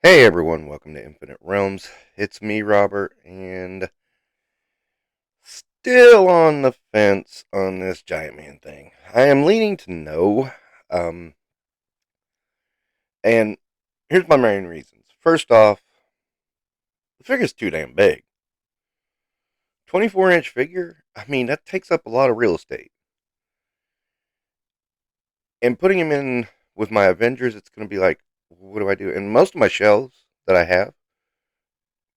Hey everyone, welcome to Infinite Realms. It's me, Robert, and still on the fence on this Giant Man thing. I am leaning to no, um, and here's my main reasons. First off, the figure's too damn big. 24-inch figure, I mean, that takes up a lot of real estate. And putting him in with my Avengers, it's going to be like, what do I do? And most of my shelves that I have,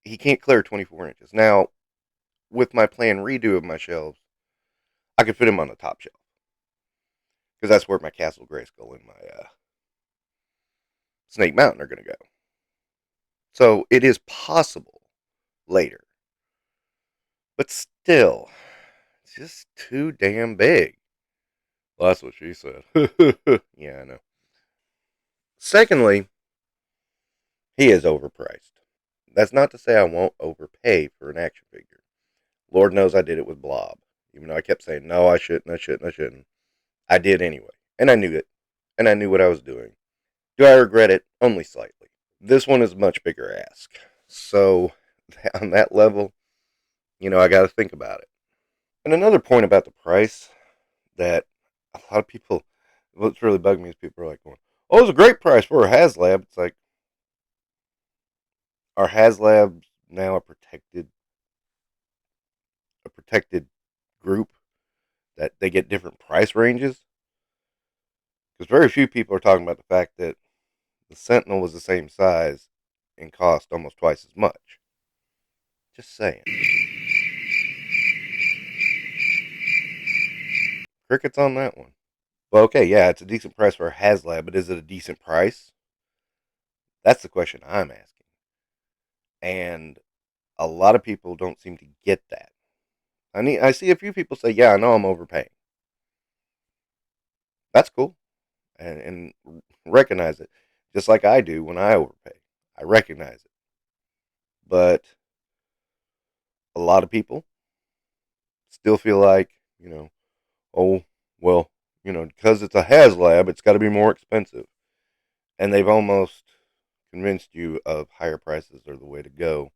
he can't clear 24 inches. Now, with my planned redo of my shelves, I could fit him on the top shelf because that's where my Castle Grayskull and my Snake Mountain are going to go. So it is possible later, but still, it's just too damn big. Well, that's what she said. Yeah, I know. Secondly, he is overpriced. That's not to say I won't overpay for an action figure. Lord knows I did it with Blob. Even though I kept saying, no, I shouldn't, I shouldn't, I shouldn't. I did anyway. And I knew it. And I knew what I was doing. Do I regret it? Only slightly. This one is a much bigger ask. So, on that level, I got to think about it. And another point about the price that a lot of people, what's really bugging me is people are like going, oh, it's a great price for a HasLab. It's like, are HasLabs now a protected group that they get different price ranges? Because very few people are talking about the fact that the Sentinel was the same size and cost almost twice as much. Just saying. Crickets on that one. Well, okay, yeah, it's a decent price for a HasLab, but is it a decent price? That's the question I'm asking. And a lot of people don't seem to get that. I see a few people say, yeah, I know I'm overpaying. That's cool. And recognize it. Just like I do when I overpay. I recognize it. But a lot of people still feel like, oh, well, because it's a HasLab, it's got to be more expensive. And they've almost convinced you of higher prices are the way to go,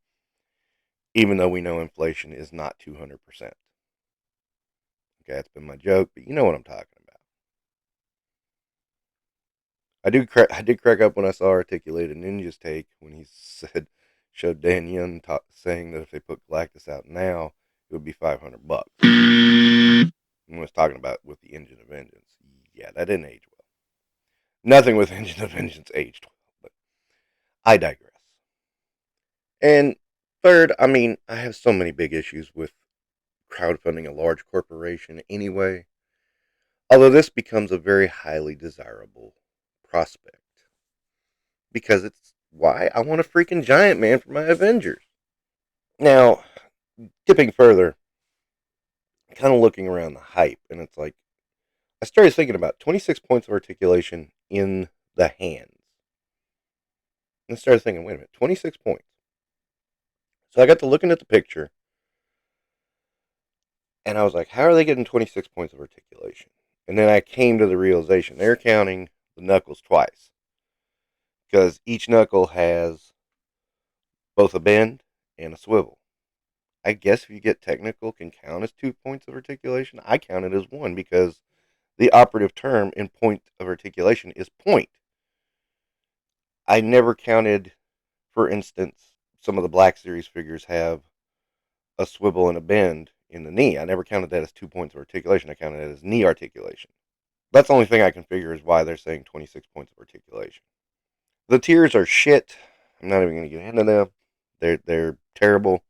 even though we know inflation is not 200%. Okay, that's been my joke, but you know what I'm talking about. I did crack up when I saw Articulated Ninja's take when he showed Dan Yun saying that if they put Galactus out now, it would be $500. And was talking about with the Engine of Vengeance. Yeah, that didn't age well. Nothing with Engine of Vengeance aged well, but I digress. And third, I mean, I have so many big issues with crowdfunding a large corporation anyway. Although this becomes a very highly desirable prospect. Because it's why I want a freaking Giant Man for my Avengers. Now, tipping further, kind of looking around the hype, and it's like, I started thinking about 26 points of articulation in the hands. And I started thinking, wait a minute, 26 points. So I got to looking at the picture, and I was like, how are they getting 26 points of articulation? And then I came to the realization they're counting the knuckles twice. Because each knuckle has both a bend and a swivel. I guess if you get technical, can count as 2 points of articulation. I count it as one because the operative term in point of articulation is point. I never counted, for instance, some of the Black Series figures have a swivel and a bend in the knee. I never counted that as 2 points of articulation. I counted it as knee articulation. That's the only thing I can figure is why they're saying 26 points of articulation. The tiers are shit. I'm not even going to get into them. They're terrible,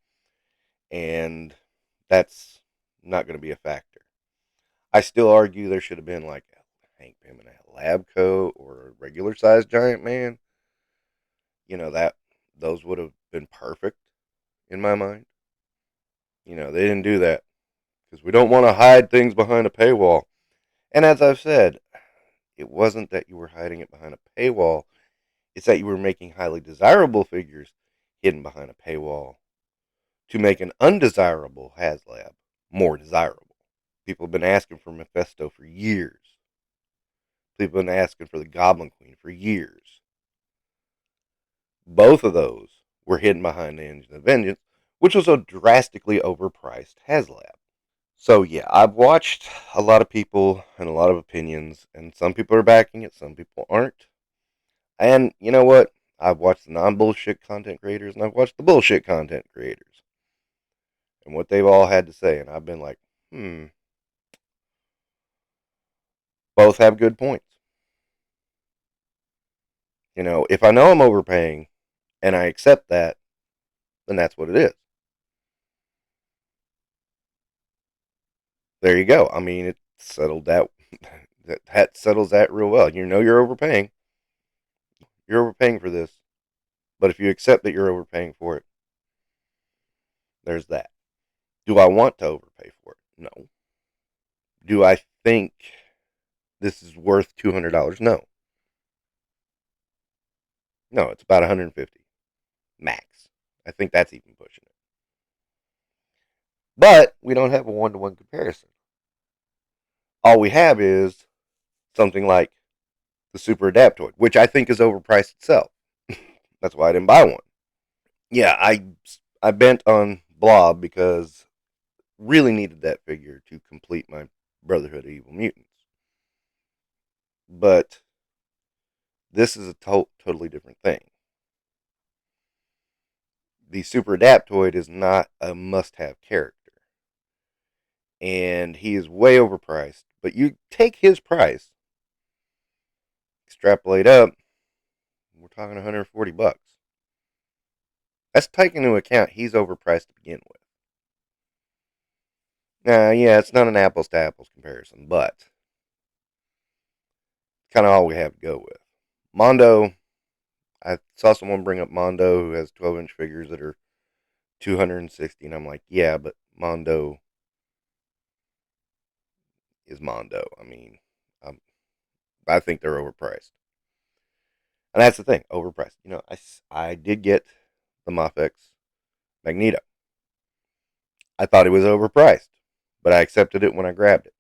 and that's not going to be a factor. I still argue there should have been like a Hank Pym and a lab coat or a regular sized Giant Man. That those would have been perfect in my mind. They didn't do that because we don't want to hide things behind a paywall. And as I've said, it wasn't that you were hiding it behind a paywall. It's that you were making highly desirable figures hidden behind a paywall to make an undesirable HasLab more desirable. People have been asking for Mephisto for years. People have been asking for the Goblin Queen for years. Both of those were hidden behind the Engine of Vengeance, which was a drastically overpriced HasLab. So yeah, I've watched a lot of people and a lot of opinions, and some people are backing it, some people aren't. And you know what? I've watched the non-bullshit content creators, and I've watched the bullshit content creators, and what they've all had to say, and I've been like, both have good points. You know, if I know I'm overpaying and I accept that, then that's what it is. There you go. I mean, it settled that. That settles that real well. You know you're overpaying. You're overpaying for this. But if you accept that you're overpaying for it, there's that. Do I want to overpay for it? No. Do I think this is worth $200? No. No, it's about 150 max. I think that's even pushing it. But we don't have a one-to-one comparison. All we have is something like the Super Adaptoid, which I think is overpriced itself. That's why I didn't buy one. Yeah, I bent on Blob because really needed that figure to complete my Brotherhood of Evil Mutants. But this is a totally different thing. The Super Adaptoid is not a must-have character, and he is way overpriced. But you take his price, extrapolate up, we're talking $140. That's taking into account he's overpriced to begin with. Now, yeah, it's not an apples to apples comparison, but kind of all we have to go with. Mondo, I saw someone bring up Mondo who has 12-inch figures that are 260, and I'm like, yeah, but Mondo is Mondo. I mean, I think they're overpriced. And that's the thing, overpriced. You know, I did get the Mafex Magneto. I thought it was overpriced, but I accepted it when I grabbed it.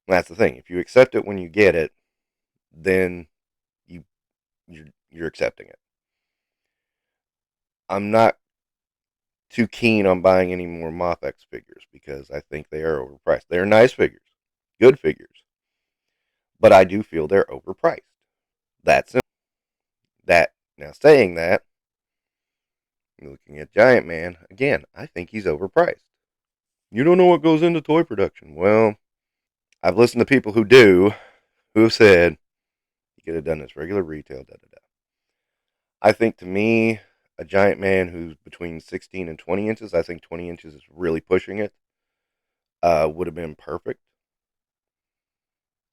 And that's the thing. If you accept it when you get it, then you you're accepting it. I'm not too keen on buying any more Mafex figures because I think they are overpriced. They're nice figures, good figures, but I do feel they're overpriced. That's that. Now, saying that, looking at Giant Man again, I think he's overpriced. You don't know what goes into toy production. Well, I've listened to people who do, who have said you could have done this regular retail. Da da da. I think to me, a Giant Man who's between 16 and 20 inches, I think 20 inches is really pushing it. Would have been perfect.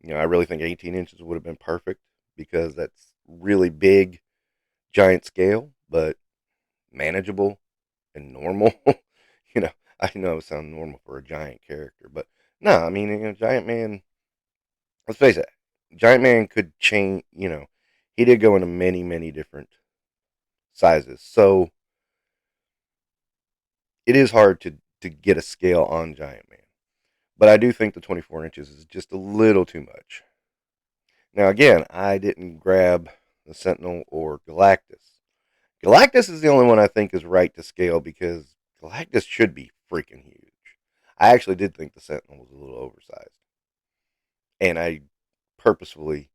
You know, I really think 18 inches would have been perfect because that's really big, giant scale, but manageable and normal. you know, I know it sounds normal for a giant character, but no, I mean, you know, Giant Man. Let's face it, Giant Man could change. You know, he did go into many, many different sizes, so it is hard to get a scale on Giant Man. But I do think the 24 inches is just a little too much. Now, again, I didn't grab the Sentinel or Galactus. Galactus is the only one I think is right to scale because Galactus should be freaking huge. I actually did think the Sentinel was a little oversized. And I purposefully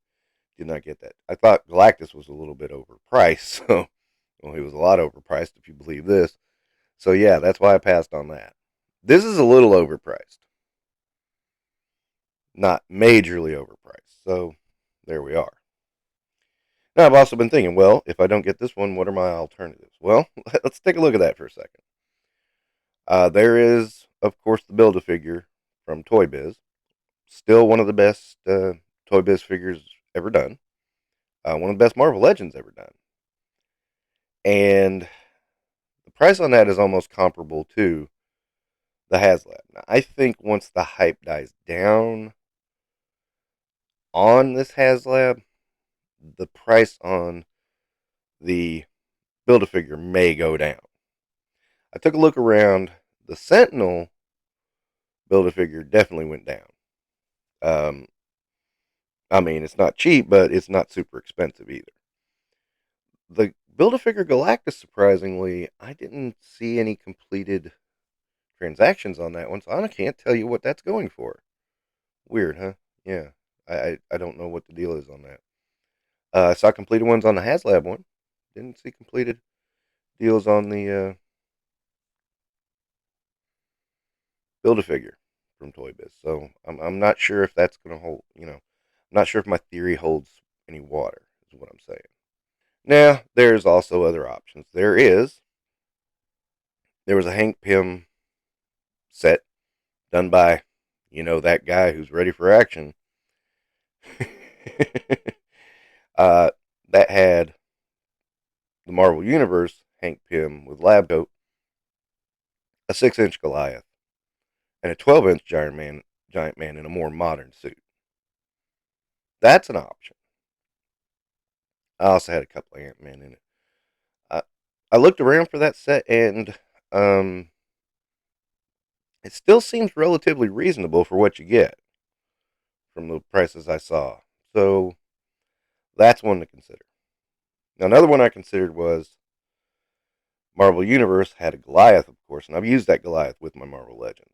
did not get that. I thought Galactus was a little bit overpriced, so well, he was a lot overpriced if you believe this. So yeah, that's why I passed on that. This is a little overpriced. Not majorly overpriced. So there we are. Now, I've also been thinking, well, if I don't get this one, what are my alternatives? Well, let's take a look at that for a second. There is, of course, the Build-A-Figure from Toy Biz. Still one of the best Toy Biz figures ever done. One of the best Marvel Legends ever done. And the price on that is almost comparable to the HasLab. Now, I think once the hype dies down on this HasLab, the price on the Build-A-Figure may go down. I took a look around. The Sentinel Build-A-Figure definitely went down. I mean, it's not cheap, but it's not super expensive either. The Build-A-Figure Galactus, surprisingly, I didn't see any completed transactions on that one, so I can't tell you what that's going for. Weird, huh? Yeah. I don't know what the deal is on that. I saw completed ones on the HasLab one. Didn't see completed deals on the Build-A-Figure from Toy Biz. So I'm not sure if that's going to hold, I'm not sure if my theory holds any water, is what I'm saying. Now, there's also other options. There was a Hank Pym set done by, that guy who's ready for action. uh, that had the Marvel Universe Hank Pym with lab coat, a 6-inch Goliath, and a 12-inch giant man in a more modern suit. That's an option. I also had a couple of Ant-Man in it. I, I looked around for that set, and um, it still seems relatively reasonable for what you get from the prices I saw. So that's one to consider. Now, another one I considered was Marvel Universe had a Goliath, of course, and I've used that Goliath with my Marvel Legends.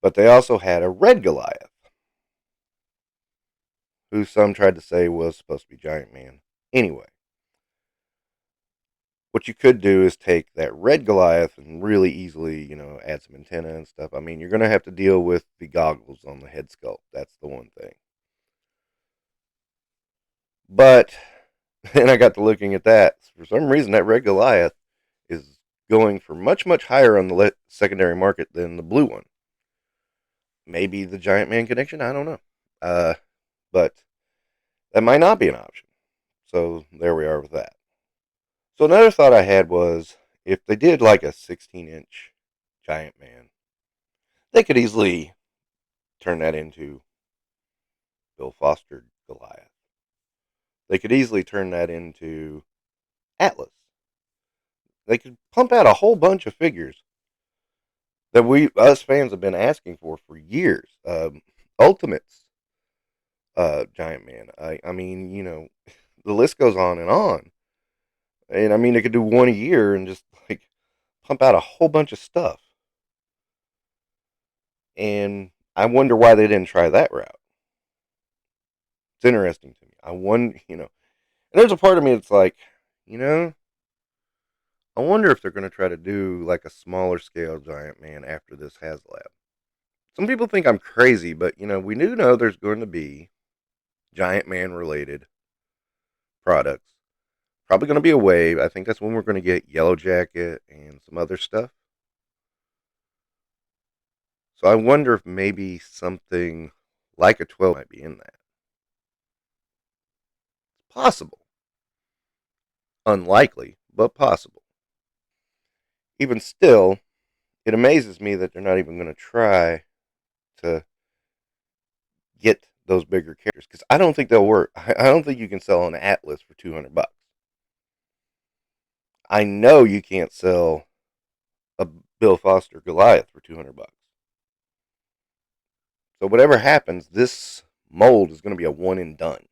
But they also had a red Goliath, who some tried to say was supposed to be Giant Man. Anyway, what you could do is take that red Goliath and really easily, add some antenna and stuff. I mean, you're going to have to deal with the goggles on the head sculpt. That's the one thing. But, and I got to looking at that. For some reason, that red Goliath is going for much, much higher on the secondary market than the blue one. Maybe the Giant Man connection. I don't know. But that might not be an option. So there we are with that. So another thought I had was if they did like a 16-inch Giant Man, they could easily turn that into Bill Foster Goliath. They could easily turn that into Atlas. They could pump out a whole bunch of figures that us fans have been asking for years. Ultimates Giant Man. I mean, the list goes on and on. And I mean, they could do one a year and just like pump out a whole bunch of stuff. And I wonder why they didn't try that route. It's interesting to me. I wonder, and there's a part of me that's like, you know, I wonder if they're going to try to do like a smaller scale Giant Man after this HasLab. Some people think I'm crazy, but we do know there's going to be Giant Man related products. Probably going to be a wave. I think that's when we're going to get Yellow Jacket and some other stuff. So I wonder if maybe something like a 12 might be in that. Possible. Unlikely, but possible. Even still, it amazes me that they're not even going to try to get those bigger characters because I don't think they'll work. I don't think you can sell an Atlas for $200. I know you can't sell a Bill Foster Goliath for $200. So whatever happens, this mold is going to be a one and done.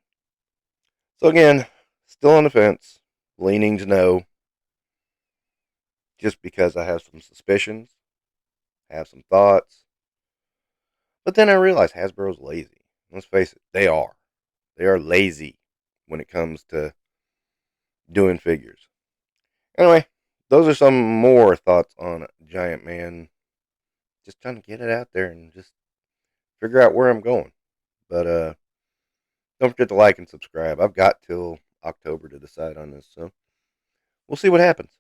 So again, still on the fence, leaning to no, just because I have some suspicions, have some thoughts. But then I realize Hasbro's lazy. Let's face it, they are. They are lazy when it comes to doing figures. Anyway, those are some more thoughts on Giant Man. Just trying to get it out there and just figure out where I'm going. But don't forget to like and subscribe. I've got till October to decide on this, so we'll see what happens.